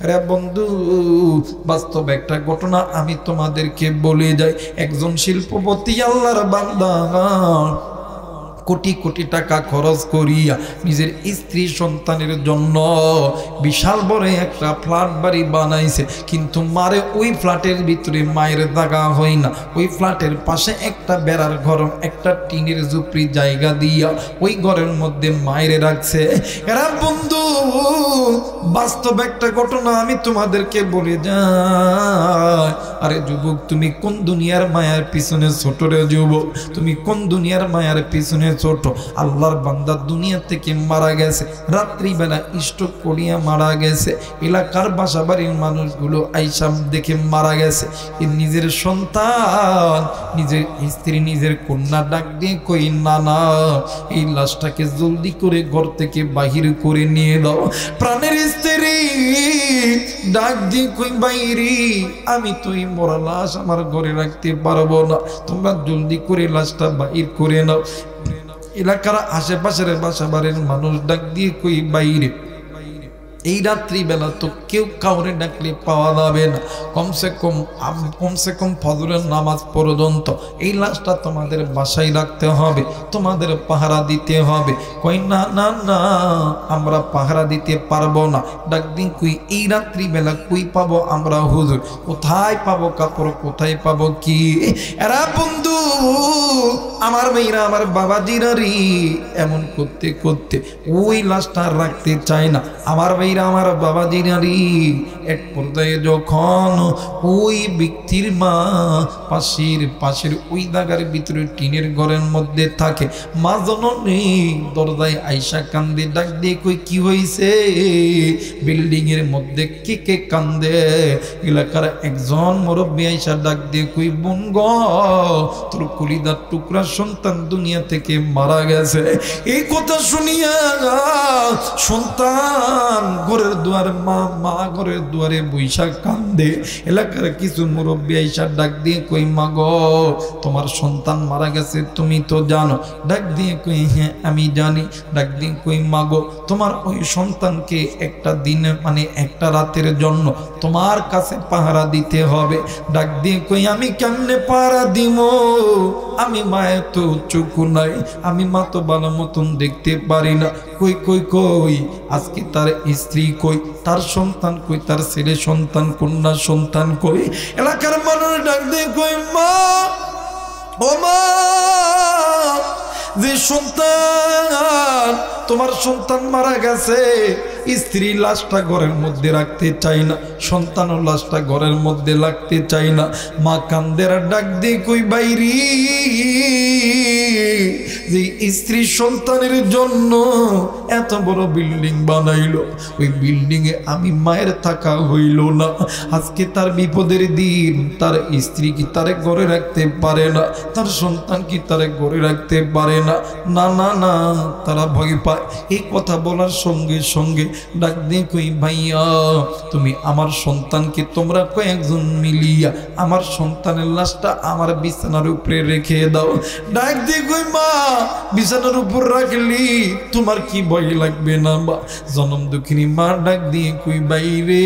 আরে বন্ধু, বাস্তব একটা ঘটনা আমি তোমাদেরকে বলে যাই। একজন শিল্পপতি আল্লাহর বান্দা কোটি কোটি টাকা খরচ করিয়া নিজের স্ত্রী সন্তানের জন্য বিশাল বড় একটা ফ্ল্যাট বাড়ি বানাইছে, কিন্তু মারে ওই ফ্ল্যাটের ভিতরে মায়ের জায়গা হয় না। ওই ফ্ল্যাটের পাশে একটা বেড়ার ঘর, একটা টিনের ঝুপড়ি জায়গা দিয়া ওই ঘরের মধ্যে মায়ের রাখছে। এরা বন্ধু, বাস্তব একটা ঘটনা আমি তোমাদেরকে বলে যাই। আরে যুবক, তুমি কোন দুনিয়ার মায়ার পিছনে ছোট রে যুবক, তুমি কোন দুনিয়ার মায়ার পিছনে ছোট। আল্লাহর বান্দা দুনিয়া থেকে মারা গেছে, রাত্রিবেলা স্ট্রোক করিয়া মারা গেছে। এলাকার বাসা বাড়ির মানুষগুলো আইসাম দেখে মারা গেছে। নিজের সন্তান, নিজের স্ত্রী, নিজের কন্যা ডাক দিয়ে কই, না না, এই লাশটাকে জলদি করে ঘর থেকে বাহির করে নিয়ে দাও। প্রাণের স্ত্রী ডাক দিয়ে কই, বাইরি, আমি তো এই মরা লাশ আমার ঘরে রাখতে পারবো না, তোমরা জলদি করে লাশটা বাহির করে নাও। এলাকার আশেপাশের বাসা বাড়ির মানুষ ডাক দিয়ে কই, বাইরে, এই রাত্রিবেলা তো কেউ কাউরে ডাকলে পাওয়া যাবে না, কমসে কম ফজরের নামাজ পর্যন্ত এই লাশটা তোমাদের বাসায় রাখতে হবে, তোমাদের পাহারা দিতে হবে। কই, না না না, আমরা পাহারা দিতে পারবো না। ডাক দিন কই, এই রাত্রিবেলা কই পাবো আমরা হুজুর, কোথায় পাবো কাপড়, কোথায় পাবো কি? এরা বন্ধু আমার মেয়েরা, আমার বাবাজিরা রে, এমন করতে করতে ওই লাশটা রাখতে চায় না। আমার মেয়েরা, আমার বাবাজিরা রে, এক পর্যায়ে যখন ওই ব্যক্তির মা পাশের ওই দাগার ভিতরে টিনের ঘরের মধ্যে থাকে, মা জননী দরজায় আইসা কান্দে। ডাক দিয়ে কই, কি হয়েছে? বিল্ডিং এর মধ্যে কে কে কান্দে? এলাকার একজন মুরব্বী আইসা ডাক দিয়ে কই, বোন গো, তোর কলিদার টুকরা সন্তান দুনিয়া থেকে মারা গেছে। এই কথা শুনিয়া সন্তান ঘরের দুয়ারে, মা ঘরের দুয়ারে বৈশাখ কান্দে। এলাকার কিছু মুরব্বী আইসা ডাক দিয়ে কই, মা গো, তোমার সন্তান মারা গেছে তুমি তো জানো? ডাক দিয়ে কই, হ্যাঁ আমি জানি। ডাক দিয়ে কই, মা গো, তোমার ওই সন্তানকে একটা দিনে মানে একটা রাতের জন্য তোমার কাছে পাহারা দিতে হবে। ডাক দিয়ে কই, আমি কেমনে পাহারা দিব? আমি মায়ের তো চোখ নাই, আমি মা তো ভালো মতন দেখতে পারি না। কই কই কই, আজকে তার স্ত্রী কই, তার সন্তান কই, তার ছেলে সন্তান, কন্যা সন্তান কই? এলাকার মানুষ ডাক দিয়ে কই, মা, ও মা, যে সন্তান, তোমার সন্তান মারা গেছে, স্ত্রী লাশটা ঘরের মধ্যে রাখতে চাই না, সন্তানও লাশটা ঘরের মধ্যে রাখতে চাই না। মা কান্দের ডাক দিয়ে কই, বাইরি, যে স্ত্রী সন্তানের জন্য এত বড় বিল্ডিং বানাইলো, ওই বিল্ডিং এ আমি মায়ের থাকা হইল না। আজকে তার বিপদের দিন, তার স্ত্রী কি তারে ঘরে রাখতে পারে না, তার সন্তান কি তারে ঘরে রাখতে পারে না। না না না, তারা ভয় পায়। এই কথা বলার সঙ্গে সঙ্গে ডাক দিয়ে কই, ভাইয়া, তুমি আমার সন্তানকে তোমরা কয়েকজন মিলিয়া আমার সন্তানের লাশটা আমার বিছানার উপরে রেখে দাও। ডাক দিয়ে কই, মা, বিছানার উপর রাখলি তোমার কি ভয় লাগবে না? বা জনম দুঃখিনী মা ডাক দিয়ে কই, বাইরে,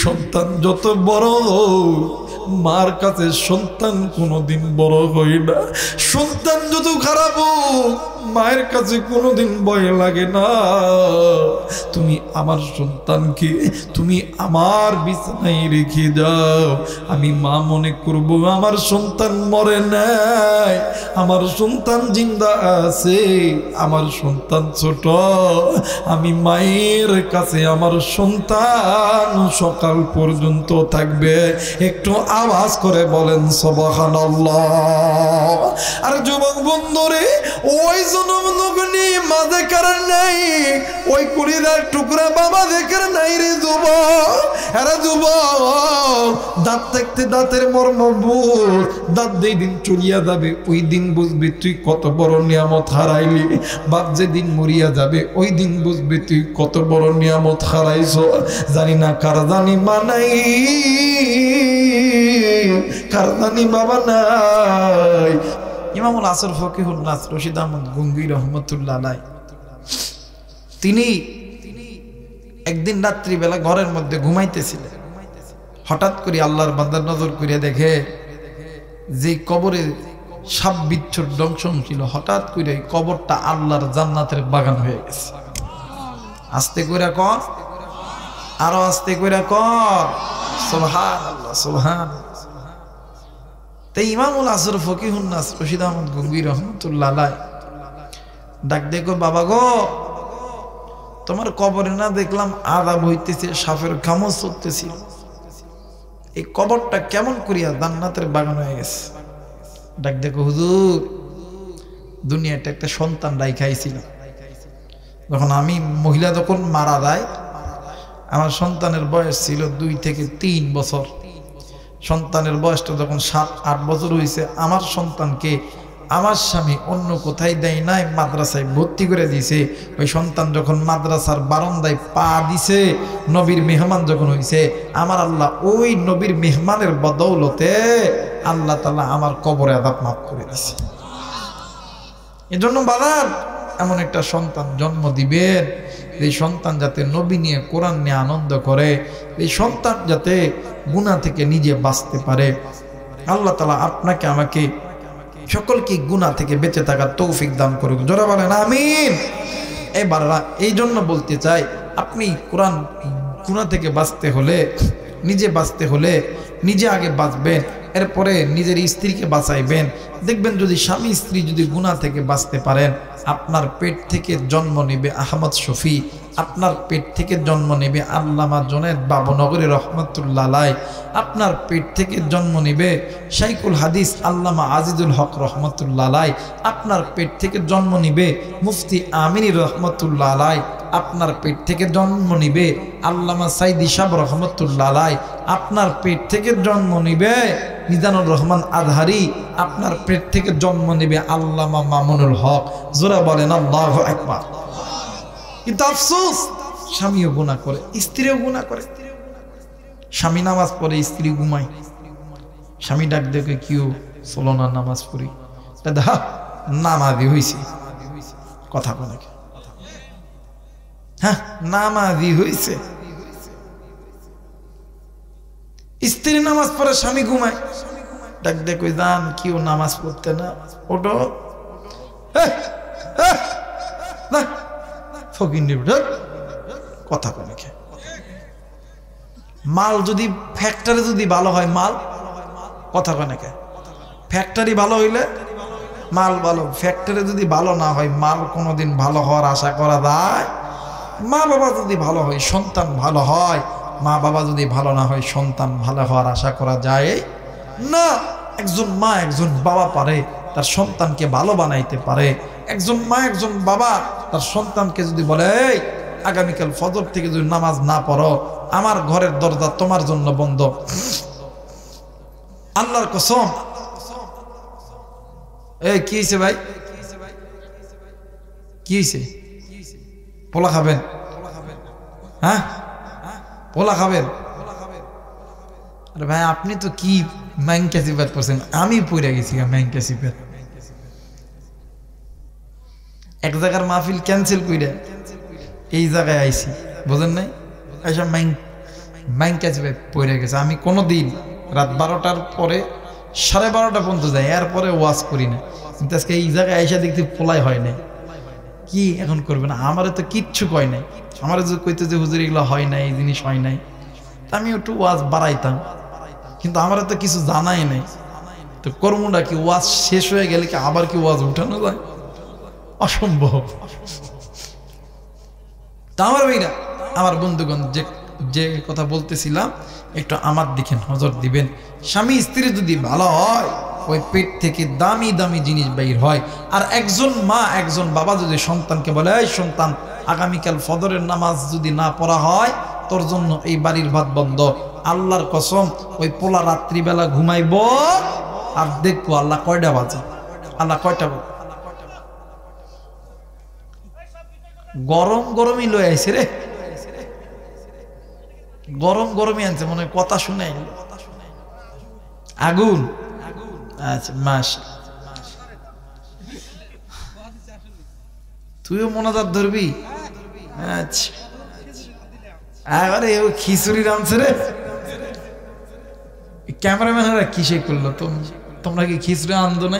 সন্তান যত বড়, মার কাছে সন্তান কোনোদিন বড় হয় না। সন্তান যত খারাপ হোক, মায়ের কাছে কোনোদিন ভয় লাগে না। তুমি আমার সন্তানকে তুমি আমার বিছানায় রেখে যাও, আমি মা মনে করব আমার সন্তান মরে নাই, আমার সন্তান জিন্দা আছে, আমার সন্তান ছোট, আমি মায়ের কাছে আমার সন্তান সকাল পর্যন্ত থাকবে। একটু আওয়াজ করে বলেন সুবহানাল্লাহ। আর যুবক বন্ধুরে, ওই জনম নগনি মা দেখার নাই, ওই কুড়িদার টুকরা বাবা দেখার নাই রে যুবক। আরে যুবক, দাঁত দেখতে দাঁতের মর্ম বুঝ, দাঁত যেই দিন চলিয়া যাবে ওই দিন বুঝবি তুই কত বড় নিয়ামত হারাইলি। বাপ যেদিন মরিয়া যাবে ওই দিন বুঝবি তুই কত বড় নিয়ামত হারাইছ। জানি না কার জানি মানাই, কার জানি বাবা নাই। ইমামুল আসর ফকিহুল নাস রশিদ আহমদ গঙ্গি রহমতুল্লাহ আলাইহি তিনি একদিন রাত্রিবেলা ঘরের মধ্যে ঘুমাইতেছিলেন, হঠাৎ করে আল্লাহর বান্দার নজর করিয়া দেখে যে কবরে সাপ বিচ্ছুর দংশন ছিল, হঠাৎ করে কবরটা আল্লাহর জান্নাতের বাগান হয়ে গেছে। আস্তে করে কর, আরো আস্তে করে কর, সুবহানাল্লাহ সুবহানাল্লাহ। তাই ইমামুল আসর ফকিহুন নাস রশিদ আহমদ গঙ্গি রহমতুল্লাহ আলাইহি ডাক দেখো, বাবা গো, তোমার কবরে না দেখলাম আযাব হইতেছে, সাপের কামড় চলতেছিল, এই কবরটা কেমন করিয়া জান্নাতের বাগান হয়ে গেছে? ডাক দেখো, হুজুর, দুনিয়াটা একটা সন্তান রাইখাইছিল, যখন আমি মহিলা যখন মারা যায়, আমার সন্তানের বয়স ছিল 2 থেকে 3 বছর। সন্তানের বয়সটা যখন 7-8 বছর হয়েছে, আমার সন্তানকে আমার স্বামী অন্য কোথায় দেয় নাই, মাদ্রাসায় ভর্তি করে দিয়েছে। ওই সন্তান যখন মাদ্রাসার বারান্দায় পা দিছে, নবীর মেহমান যখন হয়েছে, আমার আল্লাহ ওই নবীর মেহমানের বদৌলতে আল্লাহ তাআলা আমার কবরে আযাব মাফ করে দিছে। এজন্য বাজার এমন একটা সন্তান জন্ম দিবেন, এই সন্তান যাতে নবী নিয়ে কোরআন নিয়ে আনন্দ করে, এই সন্তান যাতে গুনাহ থেকে নিজে বাঁচতে পারে। আল্লাহ তাআলা আপনাকে আমাকে সকলকে গুনাহ থেকে বেঁচে থাকার তৌফিক দান করুক। জোরে বলেন আমিন। এবার এই জন্য বলতে চাই, আপনি কোরআন গুনাহ থেকে বাঁচতে হলে, নিজে বাঁচতে হলে নিজে আগে বাঁচবেন, এরপরে নিজের স্ত্রীকে বাঁচাইবেন। দেখবেন যদি স্বামী স্ত্রী যদি গুনাহ থেকে বাঁচতে পারেন, আপনার পেট থেকে জন্ম নেবে আহমদ শফি, আপনার পেট থেকে জন্ম নেবে আল্লামা জুনায়েদ বাবনগরী রহমতুল্লাহ আলাইহি, আপনার পেট থেকে জন্ম নেবে শাইখুল হাদিস আল্লামা আজিজুল হক রহমতুল্লাহ আলাইহি, আপনার পেট থেকে জন্ম নেবে মুফতি আমিনী রহমতুল্লাহ আলাইহি, আপনার পেট থেকে জন্ম নিবে আল্লামা সাইদি সাহেব রহমতুল্লাহ আলাইহি, আপনার পেট থেকে জন্ম নিবে মিজানুর রহমান আজহারি, আপনার পেট থেকে জন্ম নিবে আল্লামা মামুনুল হক। জোরে বলেন আল্লাহু আকবার। কিন্তু আফসোস, স্বামীও গুনাহ করে, স্ত্রীও গুনাহ করে। স্বামী নামাজ পড়ে, স্ত্রী ঘুমায়। স্বামী ডাক দেখে, কিউ চলো না নামাজ পড়ি, দাদা নামাজি হইছে, কথা বলে, হ্যাঁ নামাজি হইছে। স্ত্রী নামাজ পড়ে, স্বামী ঘুমায়। ডাক দেখো, জান কেউ নামাজ পড়তে না, ওটো কথা বলে। মাল যদি ফ্যাক্টরি যদি ভালো হয়, মাল কথা কয় নাকি? ফ্যাক্টরি ভালো হইলে মাল ভালো, ফ্যাক্টরি যদি ভালো না হয়, মাল কোনোদিন ভালো হওয়ার আশা করা যায়? মা বাবা যদি ভালো হয়, সন্তান ভালো হয়। মা বাবা যদি ভালো না হয়, সন্তান ভালো হওয়ার আশা করা যায় না। একজন মা একজন বাবা পারে তার সন্তানকে ভালো বানাইতে পারে। একজন মা একজন বাবা তার সন্তানকে যদি বলে, এই আগামীকাল ফজর থেকে যদি নামাজ না পড়ো, আমার ঘরের দরজা তোমার জন্য বন্ধ, আল্লাহর কসম। এই কি হয়েছে ভাই, কি হয়েছে? পোলা খাবেন? হ্যাঁ পোলা খাবেন? আরে ভাই, আপনি তো কি ম্যাংকা সিপাত করছেন, আমি পড়ে গেছি ম্যাংকা সিপাত। এক জায়গার মাহফিল ক্যান্সেল করে এই জায়গায় আইছি, বুঝেন নাই? এইসব ম্যাংকা সিপাত পড়ে গেছে। আমি কোনোদিন রাত 12টার পরে 12:30 পর্যন্ত যাই, এরপরে ওয়াজ করি না। কিন্তু আজকে এই জায়গায় আইসা দেখতে পোলাই হয় নাই। কি এখন করবেন? আমারও তো কিচ্ছু কয় নাই। আমার যদি কইতে যে হুজুর এগুলো হয় নাই, এই জিনিস হয় নাই, তা আমি একটু ওয়াজ বাড়াইতাম, কিন্তু আমার তো কিছু জানাই নাই। তো কর্মটা কি, ওয়াজ শেষ হয়ে গেলে কি আবার কি ওয়াজ উঠানো যায়? অসম্ভব। তা আমার ভাইরা, আমার বন্ধুগণ, যে কথা বলতেছিলাম, একটু আমার দিকে নজর দিবেন। স্বামী স্ত্রী যদি ভালো হয়, ওই পেট থেকে দামি দামি জিনিস বের হয়। আর একজন মা একজন বাবা যদি সন্তানকে বলে, এই সন্তান, আগামীকাল ফজরের নামাজ যদি না পড়া হয়, তোর জন্য এই বাড়ির ভাত বন্ধ, আল্লাহর কসম ওই পোলা রাত্রিবেলা ঘুমাইব আর দেখবো আল্লাহ কয়টা বাজে, আল্লাহ কয়টা বাজে। গরম গরমই লয়ে আইছে রে, গরম গরমই আনছে, মনে হয় কথা শুনে আগুন। আচ্ছা মাশা, তুইও মোনাজাত ধরবি? আচ্ছা আরে ও খিচুড়ি রাঁধছে রে। ক্যামেরাম্যানেরা কিসে করলো? তোমরা কি খিচুড়ি আনতো না?